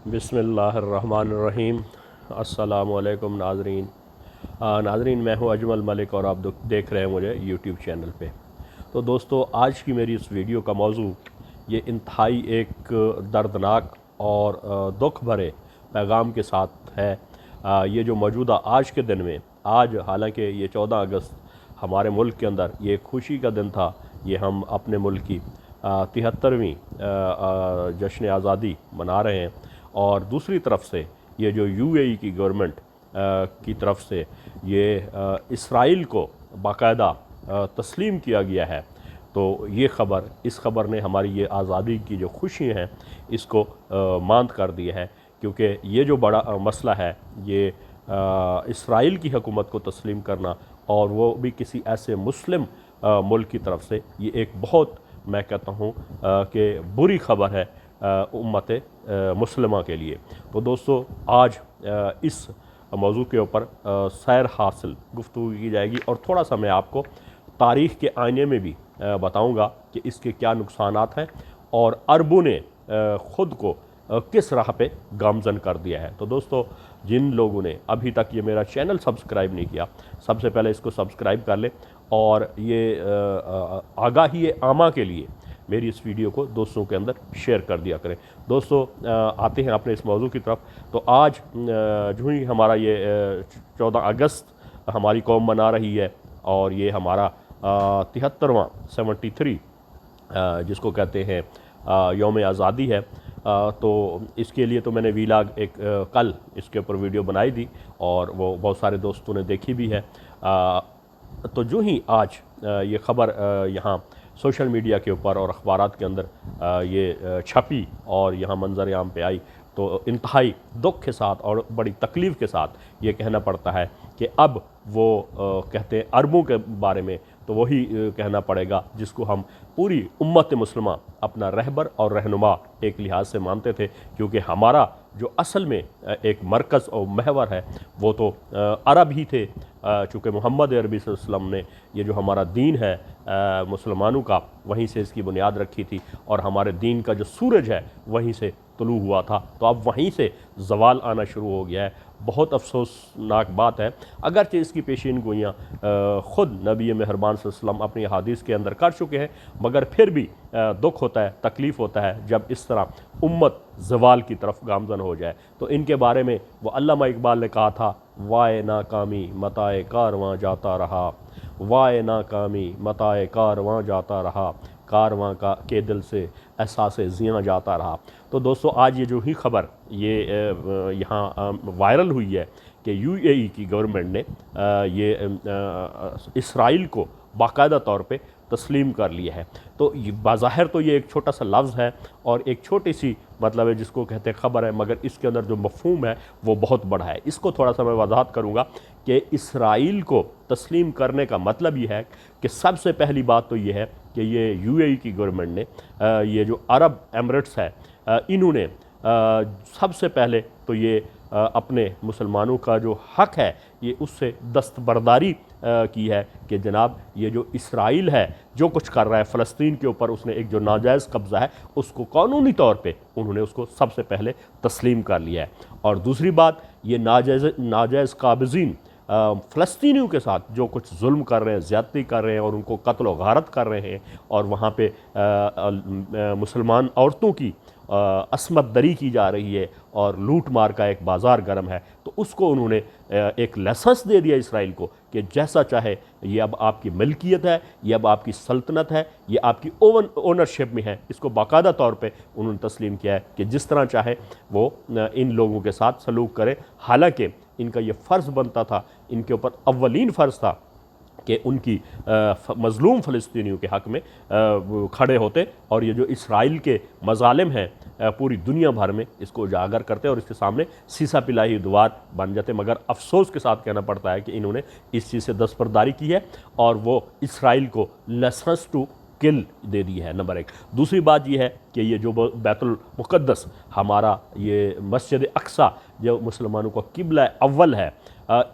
बिस्मिल्लाहिर्रहमानिर्रहीम। अस्सलामुअलैकुम नाज़रीन। नाज़रीन, मैं हूं अजमल मलिक और आप देख रहे हैं मुझे यूट्यूब चैनल पे। तो दोस्तों, आज की मेरी इस वीडियो का मौजू ये इंतहाई एक दर्दनाक और दुख भरे पैगाम के साथ है। ये जो मौजूदा आज के दिन में, आज हालांकि ये 14 अगस्त हमारे मुल्क के अंदर ये खुशी का दिन था, ये हम अपने मुल्क की 73वीं जश्न आज़ादी मना रहे हैं। और दूसरी तरफ से ये जो यूएई की गवर्नमेंट की तरफ से ये इसराइल को बाकायदा तस्लीम किया गया है, तो ये ख़बर, इस ख़बर ने हमारी ये आज़ादी की जो खुशी हैं इसको मांद कर दिया है। क्योंकि ये जो बड़ा मसला है, ये इसराइल की हुकूमत को तस्लीम करना, और वो भी किसी ऐसे मुस्लिम मुल्क की तरफ से, ये एक बहुत, मैं कहता हूँ कि बुरी ख़बर है उम्मत मुस्लिमा के लिए। तो दोस्तों, आज इस मौजू के ऊपर सैर हासिल गुफ्तगू की जाएगी और थोड़ा सा मैं आपको तारीख़ के आईने में भी बताऊंगा कि इसके क्या नुकसानात हैं और अरबों ने ख़ुद को किस राह पे गामजन कर दिया है। तो दोस्तों, जिन लोगों ने अभी तक ये मेरा चैनल सब्सक्राइब नहीं किया, सबसे पहले इसको सब्सक्राइब कर लें और ये आगाही आमा के लिए मेरी इस वीडियो को दोस्तों के अंदर शेयर कर दिया करें। दोस्तों, आते हैं अपने इस मौजू की तरफ। तो आज जो ही हमारा ये 14 अगस्त हमारी कौम मना रही है और ये हमारा 73वां 73 जिसको कहते हैं यौम आज़ादी है। तो इसके लिए तो मैंने वीलाग एक कल इसके ऊपर वीडियो बनाई थी और वो बहुत सारे दोस्तों ने देखी भी है। तो जो ही आज ये ख़बर यहाँ सोशल मीडिया के ऊपर और अखबारात के अंदर ये छपी और यहाँ मंजर आम पे आई, तो इंतहाई दुख के साथ और बड़ी तकलीफ़ के साथ ये कहना पड़ता है कि अब वो कहते हैं अरबों के बारे में, तो वही कहना पड़ेगा जिसको हम पूरी उम्मत मुस्लिमा अपना रहबर और रहनुमा एक लिहाज से मानते थे। क्योंकि हमारा जो असल में एक मरकज़ और महवर है वो तो अरब ही थे। चूँकि मोहम्मद अरबी सल्लल्लाहु अलैहि वसल्लम ने ये जो हमारा दीन है मुसलमानों का, वहीं से इसकी बुनियाद रखी थी और हमारे दीन का जो सूरज है वहीं से तुलू हुआ था। तो अब वहीं से ज़वाल आना शुरू हो गया है। बहुत अफसोसनाक बात है, अगरचे इसकी पेशीन गोइयाँ ख़ुद नबी मेहरबान सल्लल्लाहु अलैहि वसल्लम अपनी हदीस के अंदर कर चुके हैं, मगर फिर भी दुख होता है, तकलीफ़ होता है जब इस तरह उम्मत ज़वाल की तरफ गामज़न हो जाए। तो इनके बारे में वो अल्लामा इकबाल ने कहा था, वाए नाकामी मताए कारवां जाता रहा, वाए नाकामी मताए कारवां जाता रहा, कारवां का के दिल से एहसास ज़ियां जाता रहा। तो दोस्तों, आज ये जो ही ख़बर ये यहाँ वायरल हुई है कि यूएई की गवर्नमेंट ने ये इसराइल को बाकायदा तौर पे तस्लीम कर लिया है। तो बाज़ाहिर तो ये एक छोटा सा लफ्ज़ है और एक छोटी सी मतलब है जिसको कहते हैं ख़बर है, मगर इसके अंदर जो मफ़हूम है वो बहुत बड़ा है। इसको थोड़ा सा मैं वजाहत करूँगा कि इसराइल को तस्लीम करने का मतलब ये है कि सबसे पहली बात तो ये है कि ये यूएई की गवर्नमेंट ने ये जो अरब एमिरेट्स है इन्होंने सबसे पहले तो ये अपने मुसलमानों का जो हक़ है ये उससे दस्तबरदारी की है कि जनाब ये जो इसराइल है जो कुछ कर रहा है फ़लस्तीन के ऊपर, उसने एक जो नाजायज़ कब्ज़ा है उसको कानूनी तौर पे उन्होंने उसको सबसे पहले तस्लीम कर लिया है। और दूसरी बात, ये नाजायज़ काबिज़ीन फ़लस्तीनियों के साथ जो कुछ जुल्म कर रहे हैं, ज़्यादती कर रहे हैं और उनको कत्ल व गारत कर रहे हैं और वहाँ पे मुसलमान औरतों की असमत दरी की जा रही है और लूट मार का एक बाज़ार गर्म है, तो उसको उन्होंने एक लाइसेंस दे दिया इसराइल को कि जैसा चाहे ये अब आपकी मिल्कियत है, ये अब आपकी सल्तनत है, ये आपकी ओनरशिप में है। इसको बाकायदा तौर पे उन्होंने तस्लीम किया है कि जिस तरह चाहे वो इन लोगों के साथ सलूक करे। हालांकि इनका ये फ़र्ज़ बनता था, इनके ऊपर अव्वलीन फ़र्ज़ था कि उनकी मज़लूम फ़लस्तीनियों के हक़ में खड़े होते और ये जो इसराइल के मज़ालिम हैं पूरी दुनिया भर में इसको उजागर करते और इसके सामने सीसा पिलाई दुआर बन जाते। मगर अफसोस के साथ कहना पड़ता है कि इन्होंने इस चीज़ से दस्तबरदारी की है और वो इसराइल को लाइसेंस टू किल दे दी है, नंबर 1। दूसरी बात यह है कि ये जो बैतुल मुक़द्दस हमारा ये मस्जिद अक्सा जो मुसलमानों का किबला अव्वल है,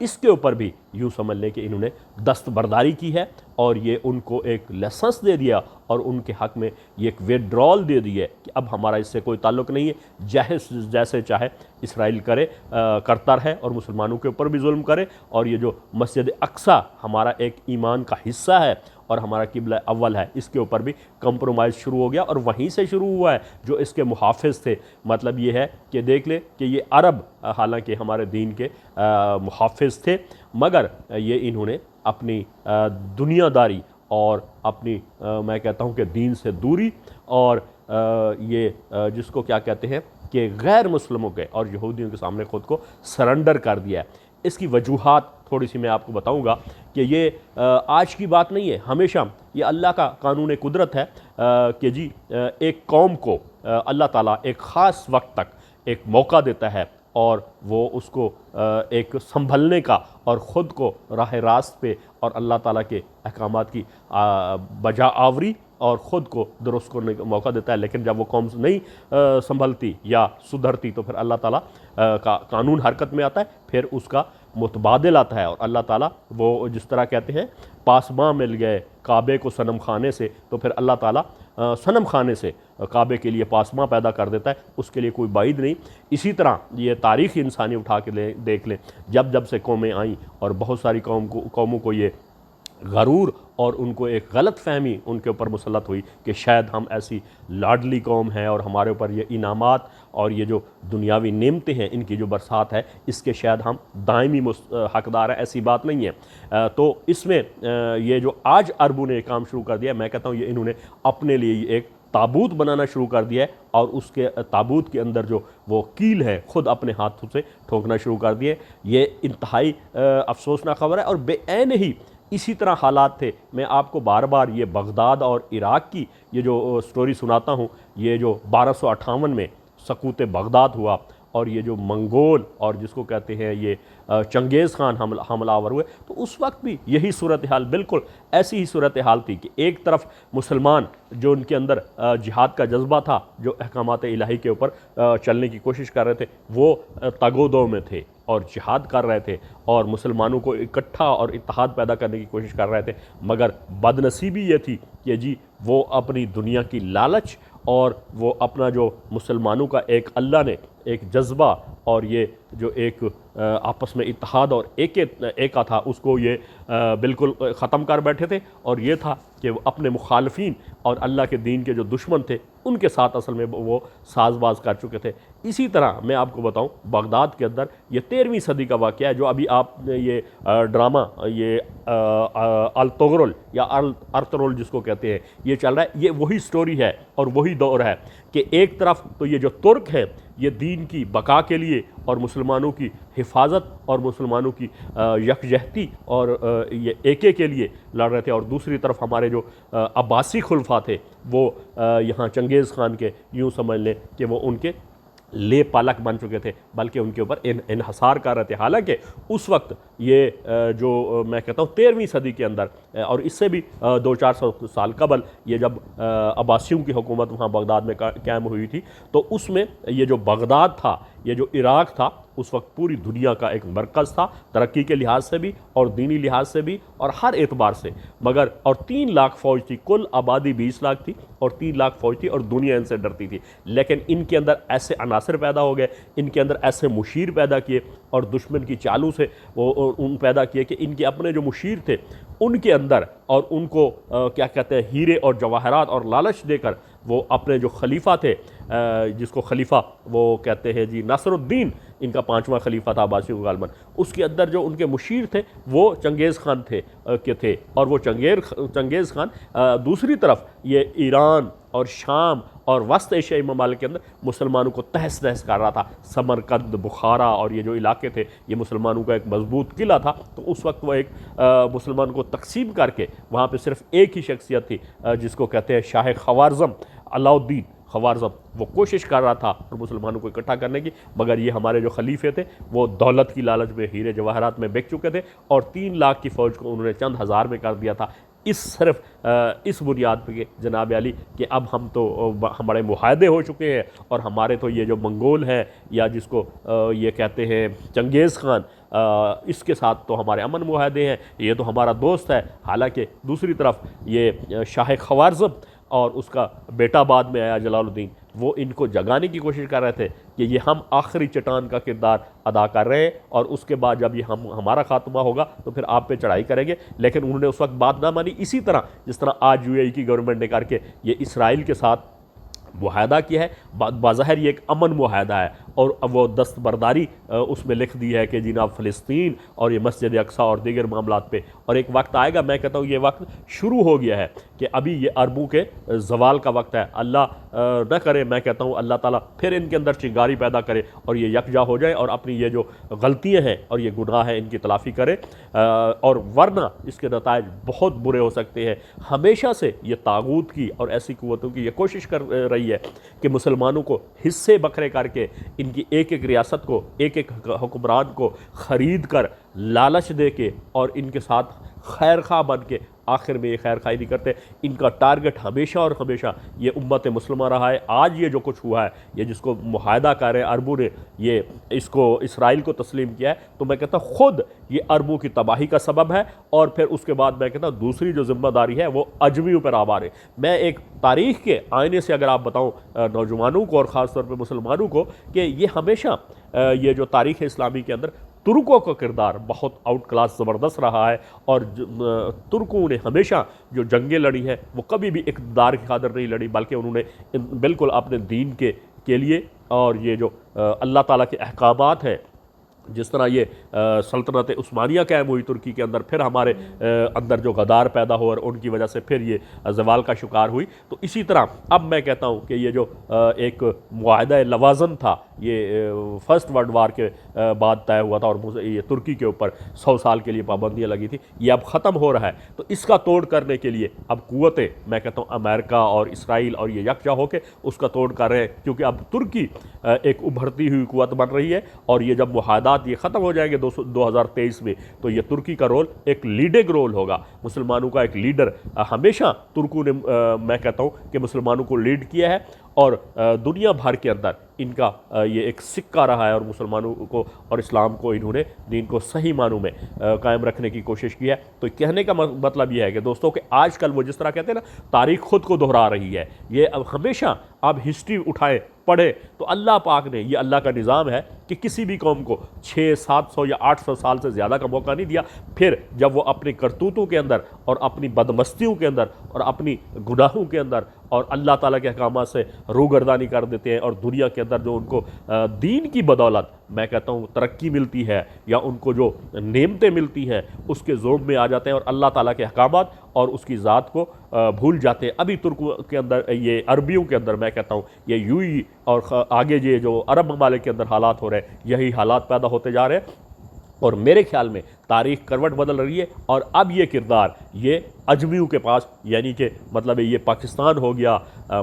इसके ऊपर भी यूँ समझ लें कि इन्होंने दस्तबरदारी की है और ये उनको एक लाइसेंस दे दिया और उनके हक़ में ये एक विड्रॉल दे दी है कि अब हमारा इससे कोई ताल्लुक़ नहीं है, जैसे चाहे इसराइल करता रहे और मुसलमानों के ऊपर भी जुल्म करे। और ये जो मस्जिद अक्सा हमारा एक ईमान का हिस्सा है और हमारा किबला अव्वल है, इसके ऊपर भी कंप्रोमाइज़ शुरू हो गया और वहीं से शुरू हुआ है जो इसके मुहाफ़िज़ थे। मतलब ये है कि देख ले कि ये अरब हालांकि हमारे दीन के मुहाफ़िज़ थे, मगर ये इन्होंने अपनी दुनियादारी और अपनी मैं कहता हूँ कि दीन से दूरी और ये जिसको क्या कहते हैं कि गैर मुस्लिमों के और यहूदियों के सामने ख़ुद को सरेंडर कर दिया है। इसकी वजूहात थोड़ी सी मैं आपको बताऊंगा कि ये आज की बात नहीं है, हमेशा ये अल्लाह का कानून कुदरत है कि जी एक कौम को अल्लाह ताला एक ख़ास वक्त तक एक मौका देता है और वो उसको एक संभलने का और ख़ुद को राह रास्त पे और अल्लाह ताला के अहकामात की बजा आवरी और ख़ुद को दुरुस्त करने का मौका देता है। लेकिन जब वो कौम नहीं संभलती या सुधरती तो फिर अल्लाह ताला का कानून हरकत में आता है, फिर उसका मुतबादिल आता है और अल्लाह ताला वो जिस तरह कहते हैं पासबां मिल गए काबे को सनम खाने से, तो फिर अल्लाह ताला सनम खाने से काबे के लिए पासबां पैदा कर देता है, उसके लिए कोई बाइद नहीं। इसी तरह ये तारीख़ इंसानी उठा के देख लें, जब जब से कौमें आईं और बहुत सारी कौमों को ये गरूर और उनको एक गलत फहमी उनके ऊपर मुसल्लत हुई कि शायद हम ऐसी लाडली कौम हैं और हमारे ऊपर ये इनामात और ये जो दुनियावी नेमतें हैं इनकी जो बरसात है इसके शायद हम दायमी हकदार हैं। ऐसी बात नहीं है। तो इसमें ये जो आज अरबों ने काम शुरू कर दिया, मैं कहता हूँ ये इन्होंने अपने लिए एक ताबूत बनाना शुरू कर दिया है और उसके ताबूत के अंदर जो वो कील है ख़ुद अपने हाथों से ठोकना शुरू कर दिए। ये इंतहाई अफसोसनाक खबर है और बेऐन ही इसी तरह हालात थे। मैं आपको बार बार ये बगदाद और इराक़ की ये जो स्टोरी सुनाता हूँ, ये जो 1258 में सकूत बगदाद हुआ और ये जो मंगोल और जिसको कहते हैं ये चंगेज़ खान हमलावर हुए, तो उस वक्त भी यही सूरत हाल, बिल्कुल ऐसी ही सूरत हाल थी कि एक तरफ मुसलमान जो उनके अंदर जिहाद का जज्बा था, जो अहकामात इलाही के ऊपर चलने की कोशिश कर रहे थे, वो तगोदो में थे और जिहाद कर रहे थे और मुसलमानों को इकट्ठा और इत्तेहाद पैदा करने की कोशिश कर रहे थे। मगर बदनसीबी ये थी कि जी वो अपनी दुनिया की लालच और वो अपना जो मुसलमानों का एक अल्लाह ने एक जज्बा और ये जो एक आपस में इत्तेहाद और एका था उसको ये बिल्कुल ख़त्म कर बैठे थे। और ये था कि वो अपने मुखालफीन और अल्लाह के दीन के जो दुश्मन थे उनके साथ असल में वो साजबाज कर चुके थे। इसी तरह मैं आपको बताऊं, बगदाद के अंदर ये 13वीं सदी का वाक़या है जो अभी आप ये ड्रामा ये अल-तगरुल या अर्तुगरुल जिसको कहते हैं ये चल रहा है। ये वही स्टोरी है और वही दौर है कि एक तरफ तो ये जो तुर्क है ये दीन की बका के लिए और मुसलमानों की हिफाजत और मुसलमानों की यकजहती और ये एके के लिए लड़ रहे थे, और दूसरी तरफ हमारे जो अब्बासी खुलफा थे वो यहाँ चंगेज़ खान के यूँ समझ लें कि वो उनके ले पालक बन चुके थे, बल्कि उनके ऊपर इन्हसार कर रहे थे। हालांकि उस वक्त ये जो मैं कहता हूँ 13वीं सदी के अंदर और इससे भी 200-400 साल कबल ये जब अब्बासियों की हुकूमत वहाँ बगदाद में कायम हुई थी, तो उसमें ये जो बगदाद था, ये जो इराक़ था, उस वक्त पूरी दुनिया का एक मरकज़ था, तरक्की के लिहाज से भी और दीनी लिहाज से भी और हर एतबार से। मगर और 3 लाख फ़ौज थी, कुल आबादी 20 लाख थी और 3 लाख फ़ौज थी और दुनिया इनसे डरती थी। लेकिन इनके अंदर ऐसे अनासर पैदा हो गए, इनके अंदर ऐसे मुशीर पैदा किए और दुश्मन की चालू से वो उन पैदा किए कि इनके अपने जो मुशीर थे उनके अंदर और उनको क्या कहते हैं हीरे और जवाहरात और लालच देकर वो अपने जो खलीफा थे, जिसको खलीफा वो कहते हैं जी नसरुद्दीन, इनका 5वां खलीफा था अब्बासियों का गालबन, उसके अंदर जो उनके मुशीर थे वो चंगेज़ खान थे और वो चंगेज़ खान दूसरी तरफ ये ईरान और शाम और वस्त एशियाई ममालिक के अंदर मुसलमानों को तहस नहस कर रहा था। समरकंद, बुखारा और ये जो इलाके थे ये मुसलमानों का एक मजबूत किला था। तो उस वक्त वो एक मुसलमान को तकसीम करके वहाँ पे सिर्फ एक ही शख्सियत थी जिसको कहते हैं शाह ख़वारज़म, अलाउद्दीन ख़वारज़म, वो कोशिश कर रहा था और मुसलमानों को इकट्ठा करने की। मगर ये हमारे जो खलीफे थे वो दौलत की लालच में हीरे जवाहरात में बिक चुके थे और 3 लाख की फ़ौज को उन्होंने चंद हज़ार में कर दिया था। इस सिर्फ इस बुनियाद पे जनाब अली कि अब हम तो हमारे मुआहदे हो चुके हैं और हमारे तो ये जो मंगोल हैं या जिसको ये कहते हैं चंगेज़ खान, इसके साथ तो हमारे अमन मुआहदे हैं, ये तो हमारा दोस्त है। हालांकि दूसरी तरफ ये शाह ख्वारिज़्म और उसका बेटा बाद में आया जलालुद्दीन, वो इनको जगाने की कोशिश कर रहे थे कि ये हम आखिरी चट्टान का किरदार अदा कर रहे हैं और उसके बाद जब ये हमारा खात्मा होगा तो फिर आप पे चढ़ाई करेंगे। लेकिन उन्होंने उस वक्त बात ना मानी। इसी तरह जिस तरह आज यूएई की गवर्नमेंट ने करके ये इसराइल के साथ मुआहदा किया है, बाज़ाहिर ये एक अमन मुआहदा है और वो दस्तबरदारी उसमें लिख दी है कि जनाब फ़लस्तीन और ये मस्जिद अक्सा और दीगर मामलात पे। और एक वक्त आएगा, मैं कहता हूँ ये वक्त शुरू हो गया है कि अभी ये अरबों के ज़वाल का वक्त है। अल्लाह न करे, मैं कहता हूँ अल्लाह ताला फिर इनके अंदर चिंगारी पैदा करे और ये यकजा हो जाए और अपनी ये जो गलतियाँ हैं और ये गुनाह हैं इनकी तलाफ़ी करे, और वरना इसके नताइज बहुत बुरे हो सकते हैं। हमेशा से ये तागूत की और ऐसी क़ुव्वतों की ये कोशिश कर रही है कि मुसलमानों को हिस्से बखरे करके इनकी एक एक रियासत को, एक एक हुक्मरान को ख़रीद कर लालच दे के और इनके साथ खैर खा बन के आखिर में ये खैर खाई नहीं करते। इनका टारगेट हमेशा और हमेशा ये उम्मत मुस्लिमा रहा है। आज ये जो कुछ हुआ है, ये जिसको मुआहदा कर रहे हैं अरबों ने, ये इसको इसराइल को तस्लीम किया है, तो मैं कहता हूँ ख़ुद ये अरबों की तबाही का सबब है। और फिर उसके बाद मैं कहता हूँ दूसरी जो ज़िम्मेदारी है वो अजमियों पर आभार है। मैं एक तारीख़ के आईने से अगर आप बताऊँ नौजवानों को और ख़ास तौर पर मुसलमानों को कि ये हमेशा ये जो तारीख़ इस्लामी के अंदर तुर्कों का किरदार बहुत आउट क्लास ज़बरदस्त रहा है। और तुर्कों ने हमेशा जो जंगें लड़ी हैं वो कभी भी इक़्तिदार की खातिर नहीं लड़ी, बल्कि उन्होंने बिल्कुल अपने दीन के लिए और ये जो अल्लाह ताला के अहकामात हैं, जिस तरह ये सल्तनत उस्मानिया कायम हुई तुर्की के अंदर, फिर हमारे अंदर जो गदार पैदा हो और उनकी वजह से फिर ये ज़वाल का शिकार हुई, तो इसी तरह अब मैं कहता हूँ कि ये जो एक मुआहदा लवाज़न था, ये फ़र्स्ट वर्ल्ड वार के बाद तय हुआ था और ये तुर्की के ऊपर 100 साल के लिए पाबंदियाँ लगी थी, ये अब ख़त्म हो रहा है। तो इसका तोड़ करने के लिए अब क़ुव्वतें, मैं कहता हूँ अमेरिका और इसराइल और ये यकजा होकर उसका तोड़ कर रहे हैं, क्योंकि अब तुर्की एक उभरती हुई क़ुव्वत बन रही है। और ये जब मुआहदा ये ख़त्म हो जाएंगे 2023 में, तो ये तुर्की का रोल एक लीडिंग रोल होगा, मुसलमानों का एक लीडर। हमेशा तुर्कों ने मैं कहता हूँ कि मुसलमानों को लीड किया है और दुनिया भर के अंदर इनका ये एक सिक्का रहा है और मुसलमानों को और इस्लाम को इन्होंने दीन को सही मानों में कायम रखने की कोशिश की है। तो कहने का मतलब ये है कि दोस्तों कि आजकल वो जिस तरह कहते हैं ना, तारीख़ खुद को दोहरा रही है। ये अब हमेशा आप हिस्ट्री उठाएं पढ़े तो अल्लाह पाक ने, ये अल्लाह का निज़ाम है कि किसी भी कौम को 600-700 या 800 साल से ज़्यादा का मौका नहीं दिया। फिर जब वो अपनी करतूतों के अंदर और अपनी बदमस्तियों के अंदर और अपनी गुनाहों के अंदर और अल्लाह ताला के अहकामात से रूगर्दानी कर देते हैं और दुनिया के अंदर जो उनको दीन की बदौलत मैं कहता हूँ तरक्की मिलती है या उनको जो नेमतें मिलती हैं उसके ज़ोम में आ जाते हैं और अल्लाह ताला के अहकामात और उसकी ज़ात को भूल जाते हैं। अभी तुर्कों के अंदर, ये अरबियों के अंदर मैं कहता हूँ, ये यूई और आगे ये जो अरब ममालिक के अंदर हालात हो रहे हैं, यही हालात पैदा होते जा रहे हैं। और मेरे ख्याल में तारीख़ करवट बदल रही है और अब ये किरदार ये अजमियों के पास, यानी कि मतलब ये पाकिस्तान हो गया,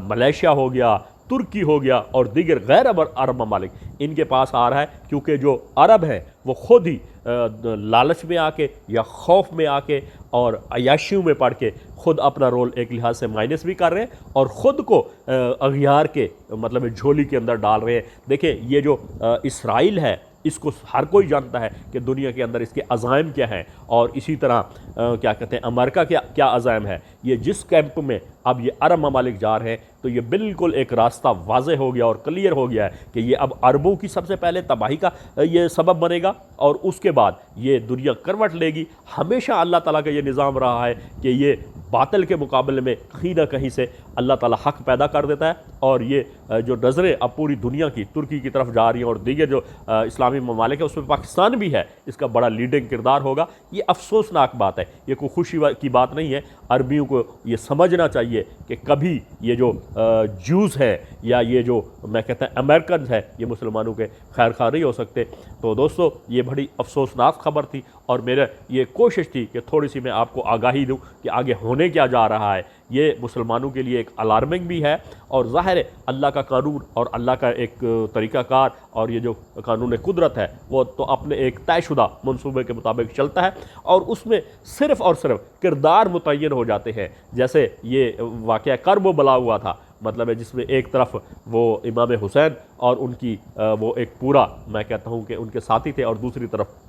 मलेशिया हो गया, तुर्की हो गया और दीगर गैर अरब ममालिक, इनके पास आ रहा है। क्योंकि जो अरब हैं वो ख़ुद ही लालच में आके या खौफ में आके और अयाशियों में पड़ के ख़ुद अपना रोल एक लिहाज से माइनस भी कर रहे हैं और ख़ुद को अगियार के मतलब झोली के अंदर डाल रहे हैं। देखिए ये जो इसराइल है, इसको हर कोई जानता है कि दुनिया के अंदर इसके अज़ाइम क्या हैं और इसी तरह क्या कहते हैं अमेरिका क्या अज़ाइम है। ये जिस कैंप में अब ये अरब ममालिक जा रहे हैं तो ये बिल्कुल एक रास्ता वाज़े हो गया और क्लियर हो गया है कि ये अब अरबों की सबसे पहले तबाही का ये सबब बनेगा और उसके बाद ये दुनिया करवट लेगी। हमेशा अल्लाह ताला का ये निज़ाम रहा है कि ये बातिल के मुकाबले में कहीं ना कहीं से अल्लाह ताला हक़ पैदा कर देता है। और ये जो नज़रें अब पूरी दुनिया की तुर्की की तरफ जा रही हैं और दीगर जो इस्लामी ममालिक है उसमें पाकिस्तान भी है, इसका बड़ा लीडिंग किरदार होगा। ये अफसोसनाक बात है, ये कोई खुशी की बात नहीं है। अरबियों को ये समझना चाहिए कि कभी ये जो जूस है या ये जो मैं कहता हूँ अमेरिकन है, ये मुसलमानों के खैर खा नहीं हो सकते। तो दोस्तों ये बड़ी अफसोसनाक खबर थी और मेरा ये कोशिश थी कि थोड़ी सी मैं आपको आगाही दूँ कि आगे होने क्या जा रहा है। ये मुसलमानों के लिए एक अलार्मिंग भी है, और ज़ाहिर है अल्लाह का कानून और अल्लाह का एक तरीक़ाकार और ये जो कानून कुदरत है वो तो अपने एक तयशुदा मनसूबे के मुताबिक चलता है, और उसमें सिर्फ़ और सिर्फ किरदार मुतय्यन हो जाते हैं। जैसे ये वाक़या करबला हुआ था, मतलब है जिसमें एक तरफ वो इमाम हुसैन और उनकी वो एक पूरा, मैं कहता हूँ कि उनके साथी थे, और दूसरी तरफ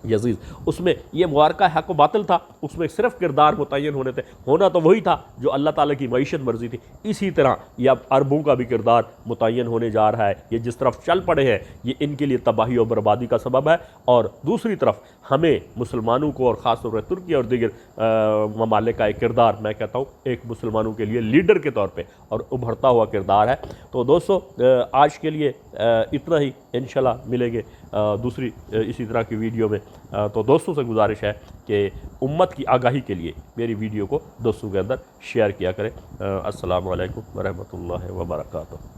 यजीद, उसमें ये मुआरका हक़ व बातिल था, उसमें सिर्फ किरदार मुतय्यन होने थे, होना तो वही था जो अल्लाह ताला की मईशत मर्जी थी। इसी तरह ये अब अरबों का भी किरदार मुतय्यन होने जा रहा है। ये जिस तरफ चल पड़े हैं ये इनके लिए तबाही और बर्बादी का सबब है, और दूसरी तरफ हमें मुसलमानों को और ख़ास तौर पर तुर्की और दीगर ममालिक का एक किरदार, मैं कहता हूँ एक मुसलमानों के लिए लीडर के तौर पर और उभरता हुआ किरदार है। तो दोस्तों आज के लिए इतना ही, इंशाल्लाह मिलेंगे दूसरी इसी तरह की वीडियो में। तो दोस्तों से गुजारिश है कि उम्मत की आगाही के लिए मेरी वीडियो को दोस्तों के अंदर शेयर किया करें। अस्सलामु अलैकुम व रहमतुल्लाहि व बरकातुहू।